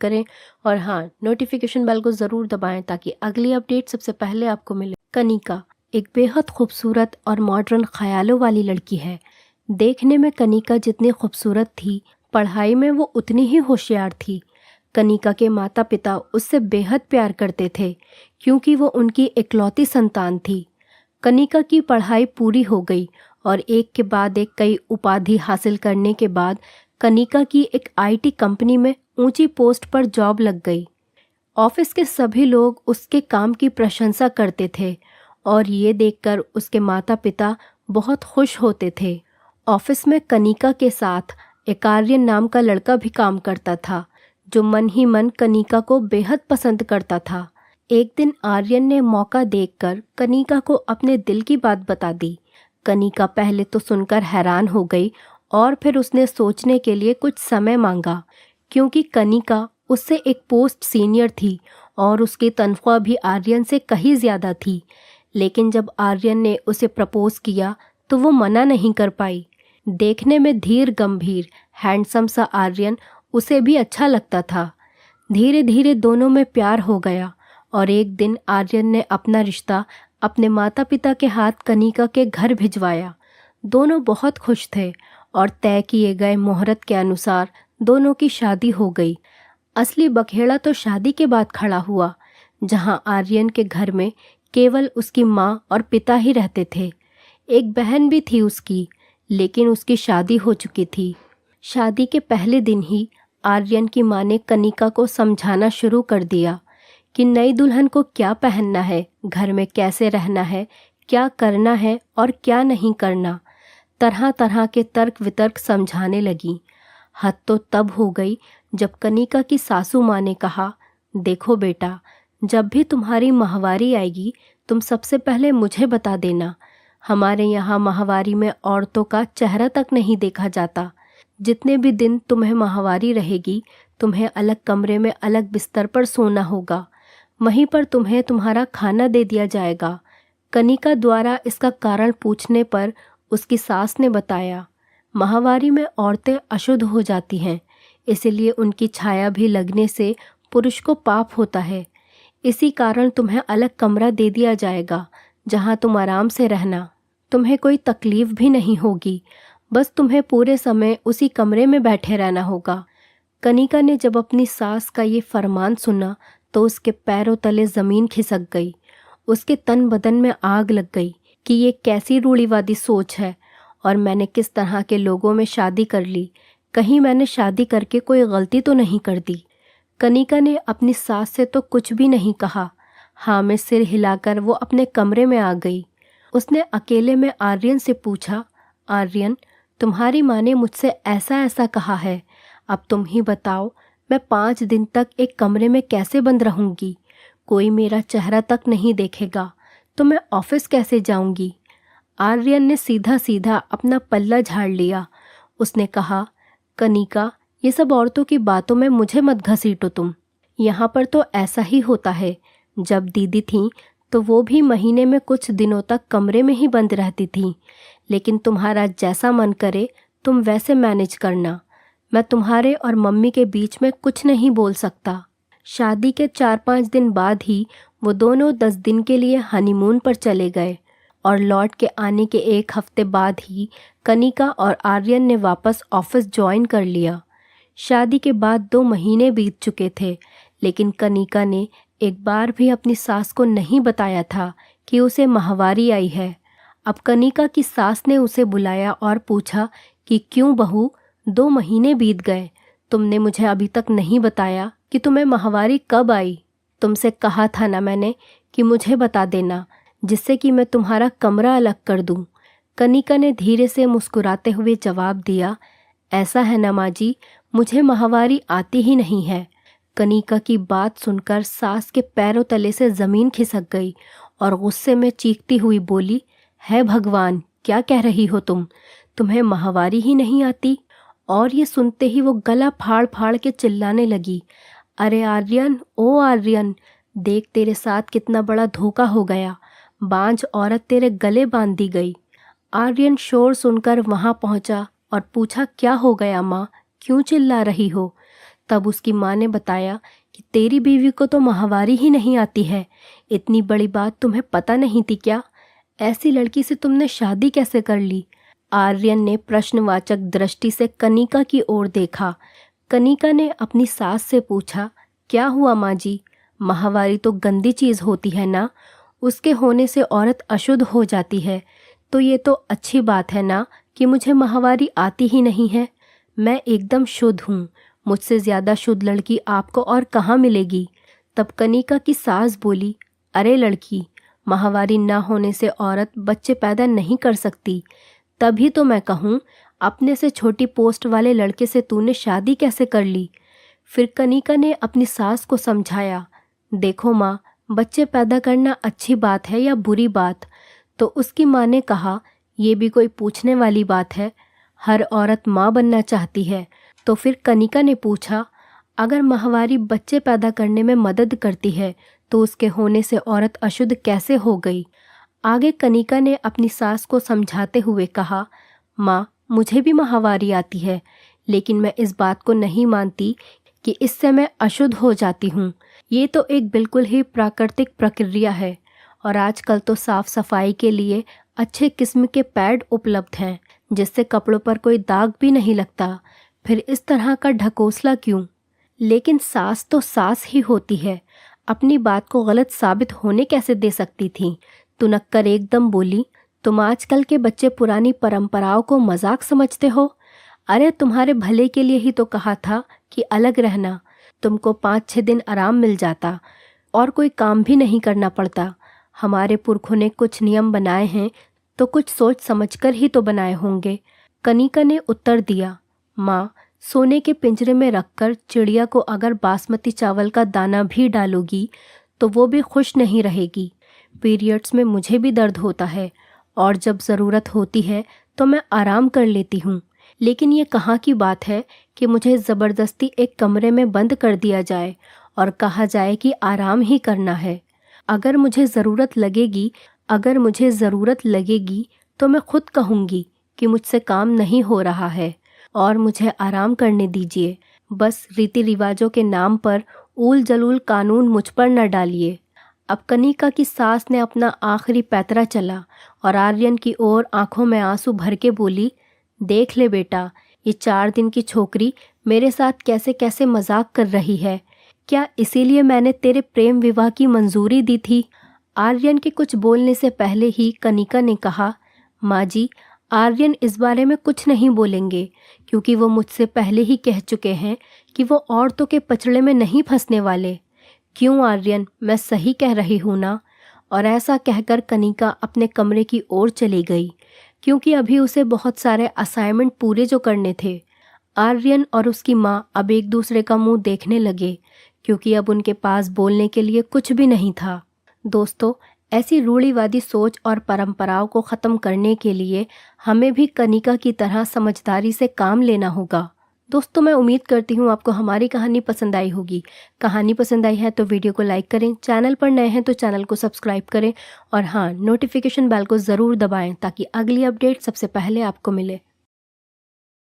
करें और हाँ, नोटिफिकेशन बेल को ज़रूर दबाएं ताकि अगली अपडेट सबसे पहले आपको मिले। कनिका एक बेहद खूबसूरत और मॉडर्न ख्यालों वाली लड़की है। देखने में कनिका जितनी खूबसूरत थी, पढ़ाई में वो उतनी ही होशियार थी। कनिका के माता पिता उससे बेहद प्यार करते थे क्योंकि वो उनकी इकलौती संतान थी। कनिका की पढ़ाई पूरी हो गई और एक के बाद एक कई उपाधि हासिल करने के बाद कनिका की एक आईटी कंपनी में ऊंची पोस्ट पर जॉब लग गई। ऑफिस के सभी लोग उसके काम की प्रशंसा करते थे और ये देखकर उसके माता पिता बहुत खुश होते थे। ऑफिस में कनिका के साथ एक आर्यन नाम का लड़का भी काम करता था जो मन ही मन कनिका को बेहद पसंद करता था। एक दिन आर्यन ने मौका देखकर कनिका को अपने दिल की बात बता दी। कनिका पहले तो सुनकर हैरान हो गई और फिर उसने सोचने के लिए कुछ समय मांगा क्योंकि कनिका उससे एक पोस्ट सीनियर थी और उसकी तनख्वाह भी आर्यन से कहीं ज़्यादा थी। लेकिन जब आर्यन ने उसे प्रपोज किया तो वो मना नहीं कर पाई। देखने में धीर गंभीर हैंडसम सा आर्यन उसे भी अच्छा लगता था। धीरे धीरे दोनों में प्यार हो गया और एक दिन आर्यन ने अपना रिश्ता अपने माता पिता के हाथ कनिका के घर भिजवाया। दोनों बहुत खुश थे और तय किए गए मुहूर्त के अनुसार दोनों की शादी हो गई। असली बखेड़ा तो शादी के बाद खड़ा हुआ, जहां आर्यन के घर में केवल उसकी माँ और पिता ही रहते थे। एक बहन भी थी उसकी, लेकिन उसकी शादी हो चुकी थी। शादी के पहले दिन ही आर्यन की माँ ने कनिका को समझाना शुरू कर दिया कि नई दुल्हन को क्या पहनना है, घर में कैसे रहना है, क्या करना है और क्या नहीं करना। तरह तरह के तर्क वितर्क समझाने लगी। हद तो तब हो गई जब कनिका की सासू माँ ने कहा, देखो बेटा, जब भी तुम्हारी माहवारी आएगी तुम सबसे पहले मुझे बता देना। हमारे यहाँ माहवारी में औरतों का चेहरा तक नहीं देखा जाता। जितने भी दिन तुम्हें माहवारी रहेगी तुम्हें अलग कमरे में अलग बिस्तर पर सोना होगा। वहीं पर तुम्हें तुम्हारा खाना दे दिया जाएगा। कनिका द्वारा इसका कारण पूछने पर उसकी सास ने बताया, माहवारी में औरतें अशुद्ध हो जाती हैं, इसलिए उनकी छाया भी लगने से पुरुष को पाप होता है। इसी कारण तुम्हें अलग कमरा दे दिया जाएगा जहां तुम आराम से रहना। तुम्हें कोई तकलीफ भी नहीं होगी, बस तुम्हें पूरे समय उसी कमरे में बैठे रहना होगा। कनिका ने जब अपनी सास का ये फरमान सुना तो उसके पैरों तले ज़मीन खिसक गई। उसके तन बदन में आग लग गई कि ये कैसी रूढ़िवादी सोच है और मैंने किस तरह के लोगों में शादी कर ली। कहीं मैंने शादी करके कोई गलती तो नहीं कर दी। कनिका ने अपनी सास से तो कुछ भी नहीं कहा। हाँ में सिर हिलाकर वो अपने कमरे में आ गई। उसने अकेले में आर्यन से पूछा, आर्यन, तुम्हारी माँ ने मुझसे ऐसा ऐसा कहा है, अब तुम ही बताओ, मैं 5 दिन तक एक कमरे में कैसे बंद रहूंगी? कोई मेरा चेहरा तक नहीं देखेगा तो मैं ऑफिस कैसे जाऊंगी? आर्यन ने सीधा सीधा अपना पल्ला झाड़ लिया। उसने कहा, कनिका, ये सब औरतों की बातों में मुझे मत घसीटो तुम। यहाँ पर तो ऐसा ही होता है। जब दीदी थीं तो वो भी महीने में कुछ दिनों तक कमरे में ही बंद रहती थीं, लेकिन तुम्हारा जैसा मन करे तुम वैसे मैनेज करना। मैं तुम्हारे और मम्मी के बीच में कुछ नहीं बोल सकता। शादी के 4-5 दिन बाद ही वो दोनों 10 दिन के लिए हनीमून पर चले गए और लौट के आने के 1 हफ्ते बाद ही कनिका और आर्यन ने वापस ऑफिस ज्वाइन कर लिया। शादी के बाद 2 महीने बीत चुके थे, लेकिन कनिका ने एक बार भी अपनी सास को नहीं बताया था कि उसे माहवारी आई है। अब कनिका की सास ने उसे बुलाया और पूछा कि क्यों बहू, 2 महीने बीत गए, तुमने मुझे अभी तक नहीं बताया कि तुम्हें माहवारी कब आई? तुमसे कहा था ना मैंने कि मुझे बता देना, जिससे कि मैं तुम्हारा कमरा अलग कर दूं। कनिका ने धीरे से मुस्कुराते हुए जवाब दिया, ऐसा है ना माँ जी, मुझे माहवारी आती ही नहीं है। कनिका की बात सुनकर सास के पैरों तले से ज़मीन खिसक गई और गुस्से में चीखती हुई बोली, है भगवान, क्या कह रही हो तुम? तुम्हें माहवारी ही नहीं आती? और ये सुनते ही वो गला फाड़ फाड़ के चिल्लाने लगी, अरे आर्यन, ओ आर्यन, देख तेरे साथ कितना बड़ा धोखा हो गया। बांझ औरत तेरे गले बांध दी गई। आर्यन शोर सुनकर वहां पहुंचा और पूछा, क्या हो गया माँ, क्यों चिल्ला रही हो? तब उसकी माँ ने बताया कि तेरी बीवी को तो माहवारी ही नहीं आती है। इतनी बड़ी बात तुम्हें पता नहीं थी क्या? ऐसी लड़की से तुमने शादी कैसे कर ली? आर्यन ने प्रश्नवाचक दृष्टि से कनिका की ओर देखा। कनिका ने अपनी सास से पूछा, क्या हुआ माँ जी? माहवारी तो गंदी चीज़ होती है ना, उसके होने से औरत अशुद्ध हो जाती है। तो ये तो अच्छी बात है ना कि मुझे माहवारी आती ही नहीं है। मैं एकदम शुद्ध हूँ, मुझसे ज़्यादा शुद्ध लड़की आपको और कहाँ मिलेगी? तब कनिका की सास बोली, अरे लड़की, माहवारी ना होने से औरत बच्चे पैदा नहीं कर सकती। तभी तो मैं कहूँ, अपने से छोटी पोस्ट वाले लड़के से तूने शादी कैसे कर ली? फिर कनिका ने अपनी सास को समझाया, देखो माँ, बच्चे पैदा करना अच्छी बात है या बुरी बात? तो उसकी माँ ने कहा, ये भी कोई पूछने वाली बात है? हर औरत माँ बनना चाहती है। तो फिर कनिका ने पूछा, अगर माहवारी बच्चे पैदा करने में मदद करती है तो उसके होने से औरत अशुद्ध कैसे हो गई? आगे कनिका ने अपनी सास को समझाते हुए कहा, माँ, मुझे भी माहवारी आती है, लेकिन मैं इस बात को नहीं मानती कि इससे मैं अशुद्ध हो जाती हूँ। ये तो एक बिल्कुल ही प्राकृतिक प्रक्रिया है और आजकल तो साफ सफाई के लिए अच्छे किस्म के पैड उपलब्ध हैं जिससे कपड़ों पर कोई दाग भी नहीं लगता। फिर इस तरह का ढकोसला क्यों? लेकिन सास तो सास ही होती है, अपनी बात को गलत साबित होने कैसे दे सकती थी? तुनक्कर एकदम बोली, तुम आजकल के बच्चे पुरानी परंपराओं को मजाक समझते हो। अरे तुम्हारे भले के लिए ही तो कहा था कि अलग रहना, तुमको 5-6 दिन आराम मिल जाता और कोई काम भी नहीं करना पड़ता। हमारे पुरखों ने कुछ नियम बनाए हैं तो कुछ सोच समझकर ही तो बनाए होंगे। कनिका ने उत्तर दिया, माँ, सोने के पिंजरे में रखकर चिड़िया को अगर बासमती चावल का दाना भी डालोगी तो वो भी खुश नहीं रहेगी। पीरियड्स में मुझे भी दर्द होता है और जब ज़रूरत होती है तो मैं आराम कर लेती हूँ, लेकिन ये कहाँ की बात है कि मुझे ज़बरदस्ती एक कमरे में बंद कर दिया जाए और कहा जाए कि आराम ही करना है। अगर मुझे ज़रूरत लगेगी तो मैं खुद कहूँगी कि मुझसे काम नहीं हो रहा है और मुझे आराम करने दीजिए। बस रीति रिवाजों के नाम पर ऊल जलूल कानून मुझ पर न डालिए। अब कनिका की सास ने अपना आखिरी पैतरा चला और आर्यन की ओर आंखों में आंसू भर के बोली, देख ले बेटा, ये 4 दिन की छोकरी मेरे साथ कैसे कैसे मजाक कर रही है। क्या इसीलिए मैंने तेरे प्रेम विवाह की मंजूरी दी थी? आर्यन के कुछ बोलने से पहले ही कनिका ने कहा, माँ जी, आर्यन इस बारे में कुछ नहीं बोलेंगे क्योंकि वो मुझसे पहले ही कह चुके हैं कि वो औरतों के पचड़े में नहीं फंसने वाले। क्यों आर्यन, मैं सही कह रही हूँ ना? और ऐसा कहकर कनिका अपने कमरे की ओर चली गई क्योंकि अभी उसे बहुत सारे असाइनमेंट पूरे जो करने थे। आर्यन और उसकी माँ अब एक दूसरे का मुंह देखने लगे क्योंकि अब उनके पास बोलने के लिए कुछ भी नहीं था। दोस्तों, ऐसी रूढ़िवादी सोच और परंपराओं को ख़त्म करने के लिए हमें भी कनिका की तरह समझदारी से काम लेना होगा। दोस्तों, मैं उम्मीद करती हूँ आपको हमारी कहानी पसंद आई होगी। कहानी पसंद आई है तो वीडियो को लाइक करें, चैनल पर नए हैं तो चैनल को सब्सक्राइब करें और हाँ, नोटिफिकेशन बेल को ज़रूर दबाएं ताकि अगली अपडेट सबसे पहले आपको मिले।